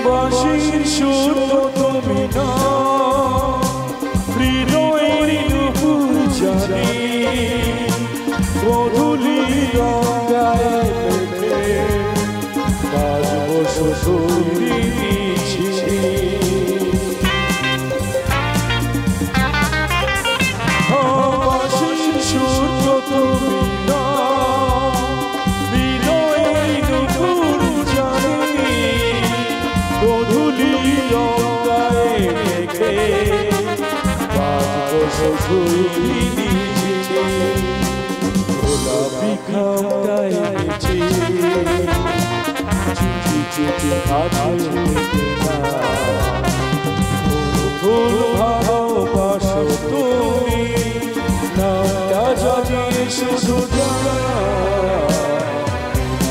বাঁশির সুর তুমি না হৃদয়ের নুপুর জানি গধূলি গঙ্গায় মেঘে বাজব শ্বশুরি মিছি বাঁশির সুর তুমি না হৃদয়ের নুপুর জানি গধূলি গঙ্গায় মেঘে বাজব শ্বশুরি মিছি গোলাপি খামটায় নিচে চুচি চুচি আছে ফুল ভালোবাসো তুমি নামটা জানি শুধু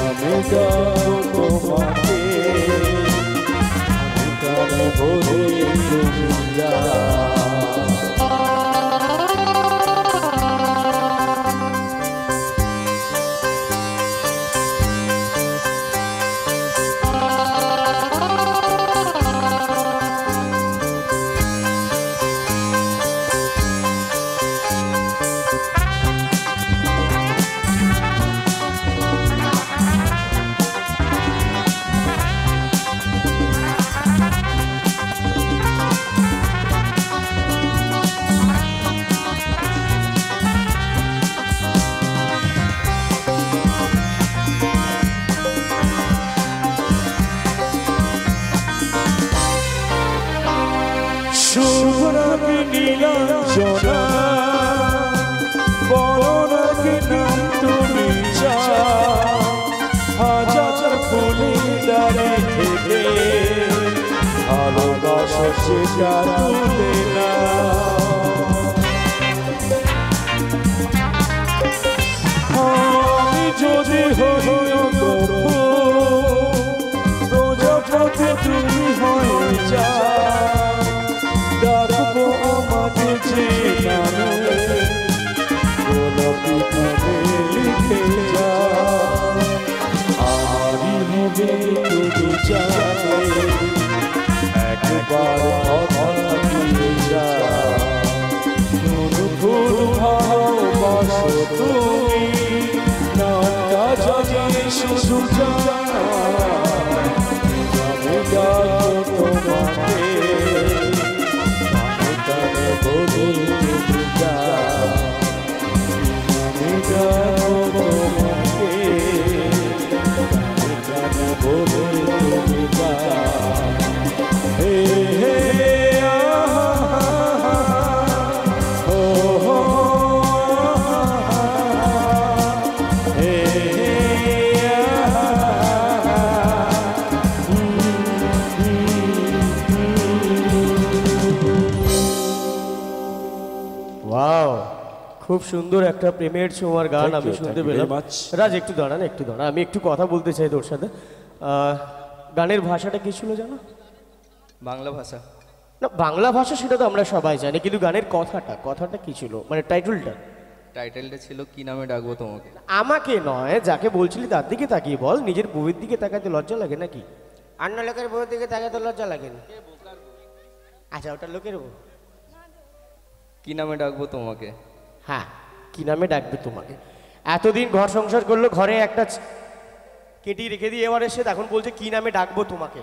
আমি গাবো তোমাকে আমি গাবো বলে তুমি শুভরাগি নীলাঞ্জনা বলরাগি নাম তুমি চা হাজার ফুলের ডালে থেকে ভালোবাসো সেটা তুলে না আমি যদি হই প্রজাপতি তুমি হয়ে যা ডাকবো আমাকে যে নামে গোলাপি নামে লিখে যা আমারই হবে তুমি জানে একবার কথা দিয়ে যা কোন ফুল ভালোবাসো তুমি নামটা জানি শুধু জানা আমি ডাকবো তোমাকে খুব সুন্দর একটা প্রেমের ছোঁয়ার গান Thank আমি you, শুনতে thank you very পেলাম। much. রাজ একটু দাঁড়ান, একটু দাঁড়ান, আমি একটু কথা বলতে চাই তোর সাথে। গানের ভাষাটা কি ছিল জানো? বাংলা ভাষা। না, বাংলা ভাষা সেটা তো আমরা সবাই জানি, কিন্তু গানের কথাটা কি ছিল, মানে টাইটেলটা? টাইটেলটা ছিল কি নামে ডাকবো তোমাকে। আমাকে নয়, যাকে বলছিলি তার দিকে তাকিয়ে বল। নিজের বউয়ের দিকে তাকাতে লজ্জা লাগে নাকি? অন্য লোকের বউয়ের দিকে তাকাতে লজ্জা লাগে না? আচ্ছা, ওটা লোকের বউ। কি নামে ডাকবো তোমাকে। হ্যাঁ, কি নামে ডাকবে তোমাকে? এতদিন ঘর সংসার করলো, ঘরে একটা কেটি রেখে দিয়ে এবার এসে এখন বলছে কি নামে ডাকবো তোমাকে।